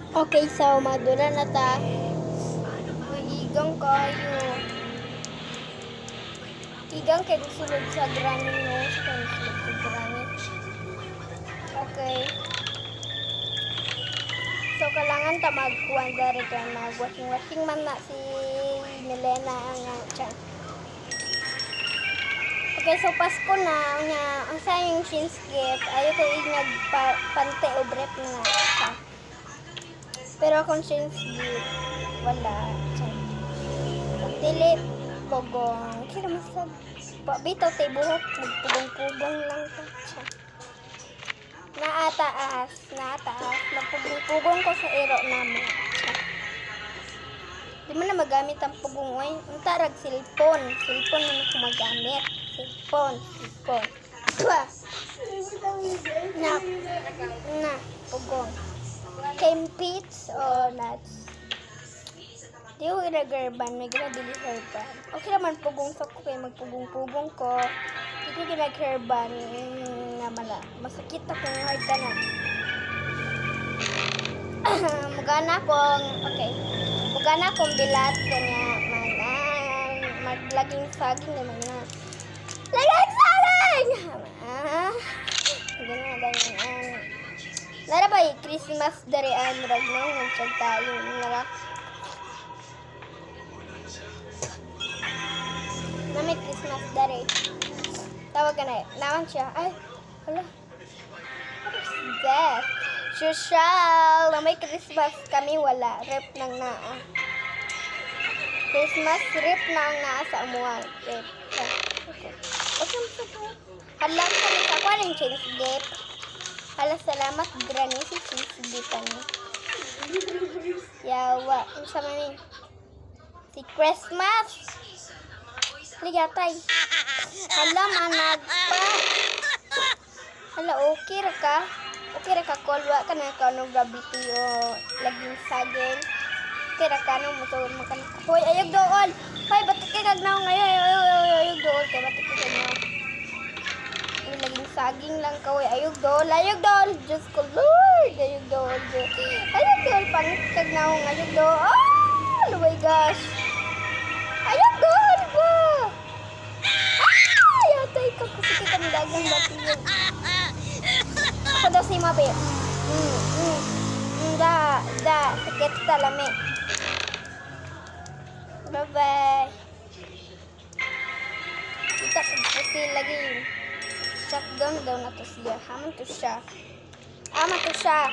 Okay, so maduna na ta. Igang kayo. Igang kay sulod sa granny no. Sa kay sulod sa granny. Okay. So, kailangan ta magkuhan dari ka mag-washing man na si Milena ang tiyan. Okay, so Pasko na nga ang sayang Shins gift ayo ko nagpante o brep na siya. Pero kung Shins gift wala tiyan. Dili pogong kira masag bitaw tay buhok magpugong-pugong lang ta siya. Naataas magpugong-pugong ko sa iro namo siya. Di mo na magamit ang pugong oy unta rag cellphone na ko magamit cellphone na pugong Kempits o nuts di ko ginagarban may ginadili herban okay naman pugong sa ko kaya magpugong-pugong ko di ko ginag-herban na mala masakit akong hard ka na mugana kong bilat kanya maglaging saging naman na laging saging ganyan nara ba Christmas darian ragnong nagtag tayo nara na may Christmas dari tawag ka na naman siya ay hala what is that social na may Christmas kami wala rep nang naa Christmas rep nang naa sa amuang rep hala kami sa kwa ng change gift hala salamat granny si change giftan ni yawa sa mani si Christmas ligatay hala manag pa hala okay ra ka kolwa ka na ka no gabiti o laging saging okay ra ka no motor makan hoy ayog dool hoy batik kay kagnaw ngayon ayog dool kay batik kay kagnaw laging saging lang ka hoy ayog dool just ko lord ayog dool pang kagnaw ayog dool oh my gosh ayog dool po yatay ka kasi kita dagang batiyo ako daw si Mabe da sakit talami bye bye kita kasi lagi shotgun daw na to siya aman to siya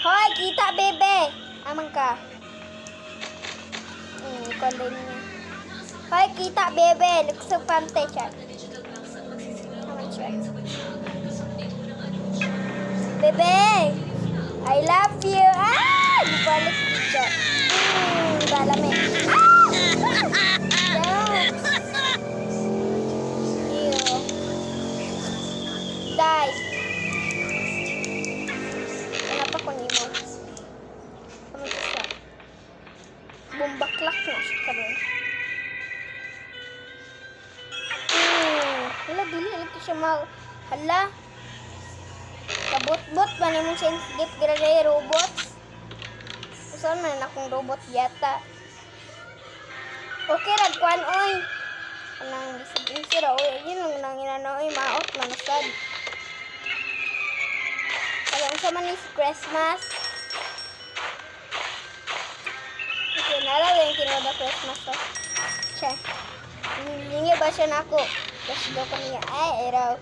hoy kita bebe aman ka kondin niya hoy kita bebe luksog pante siya aman siya bebe I love you balik siya dalami die kenapa ko nimo kami siya bumbaklak na siya karon hala dili ito siya hala kabot-bot ba naman siya gift graday robots saan man akong robot yata okay rag kwan oy anang bisig sira oy yun lang nang inanoy maot manasad alam sa man is Christmas okay nara yung tinoda Christmas to siya hindi ba siya na ako kasi daw ko niya ay eraw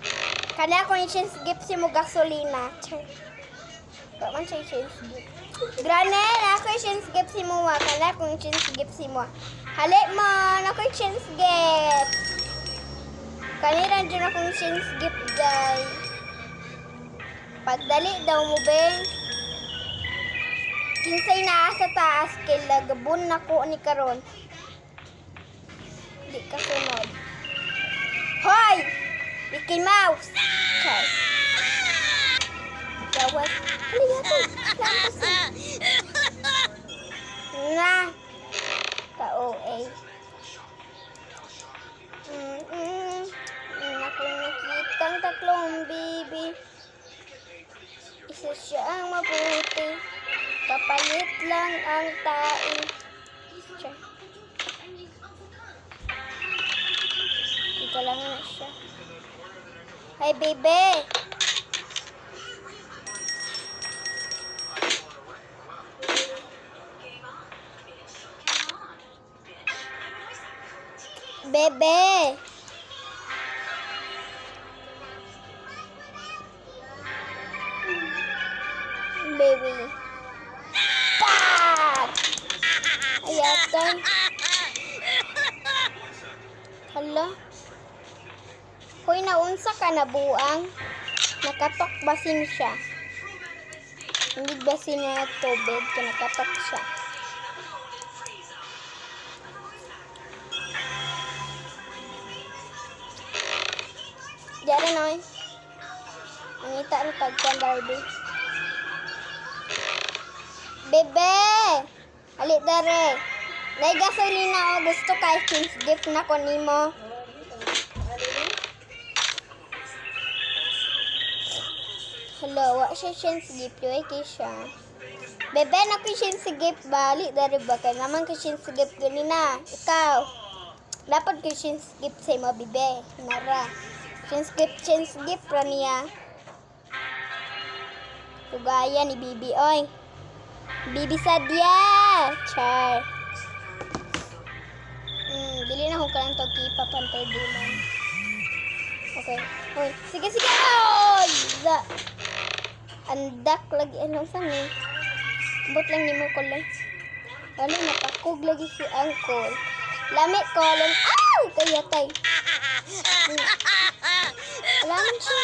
kanya ako yung chance gift si mo gasolina kaman siya yung chance gift granel ako yung chance gift si mo kanya ako yung chance gift si mo halik mo ako yung chance gift kanina dyan ako yung chance gift guys pagdali daw mo beng kinsay naa sa taas kila gabon na ko ni karon di ka sunod hoy Mickey Mouse okay gawas na ka-OA ako nakitang tatlong baby isa siya ang mabuti Palit lang ang tae. Siya. Ito lang na siya. Hi, baby! Bebe! Baby. Tak! Ayatan. Hala. Hoy, naunsa ka na buang? Nakatok basin siya. Hindi basin na tubig, nakatok siya. Diyan na, Nangita rin tagpuan, Barbie. Bebe! Halit dare. Nay gasolina o gusto kay King's gift na ko nimo. Hello, wa siya King's gift yo kay siya. Bebe na ko King's gift ba? Halit dare ba kay naman kay King's gift ganina. Ikaw. Dapat kay King's gift sa imo bebe. Nara. King's gift ra niya. Tugaya ni Bibi oy. Bibi Sadia! Char. Dili na akong kalang togi papantay diman. Okay. Hoy, sige. Oh! Andak lagi. Anong saan eh? Bot lang ni mo ko lang. Ano, napakog lagi si Uncle. Lamit ko lang. Aw! Kaya tay. Alaman siya.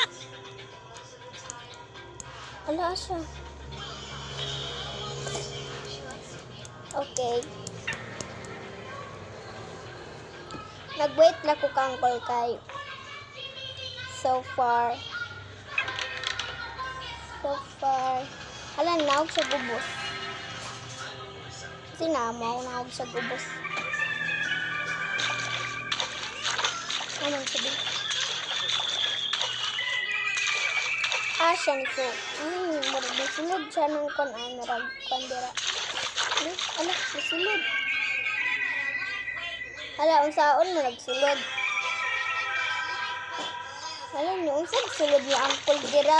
Ala siya. Okay. Nag-wait na ko kang call kay. So far. Hala, naog sa gubos. Kasi naog sa gubos. Anong sabi? Siya nito. Masulod siya ng narag pandira. Ala, masulod. Hala, unsaon mo nagsulod. Hala, unsag sulod ni Uncle dira.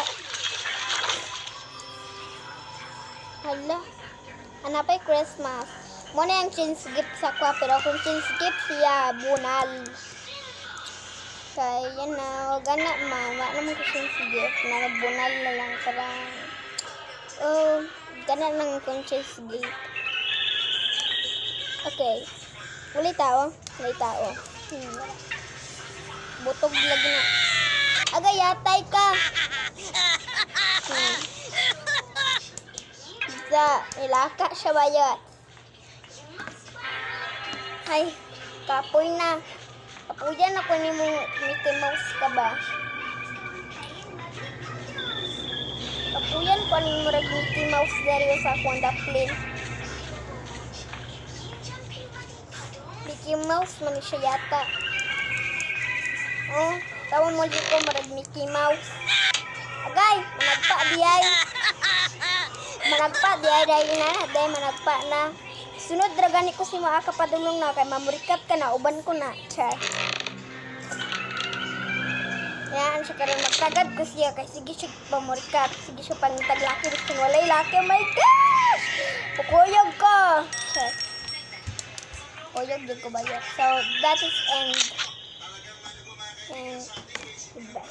Hala, hanapay Christmas. Muna yung chins gift sa kwa, pero kung chins gift siya, bunal. Kaya yan na, wag na mama naman ko chins gift, na bunal na lang parang. Gana lang kung chins gift. Okay. Uli tao. Butog lagi na. Aga, yatay ka. Nilaka siya bayat. Ay, kapoy na. Kapuyan ako ni mong Mickey Mouse ka ba? Kapuyan ko ni murag Mickey Mouse dari sa akong daplin. Mickey Mouse man siya yata. Oh, tawa mo dito marag Mickey Mouse. Agay, managpa diay dahil managpa na. Sunod dragani ko si Maa kapadulong na kay mamurikat ka na uban ko na. Char. Yan siya karon magtagad ko siya kay sige siya pamurikat, sige siya pangitag laki gusto walay laki. Oh my gosh. Pukuyog ko. Char. Oyog din ko ba yun? So, that is end. And, goodbye.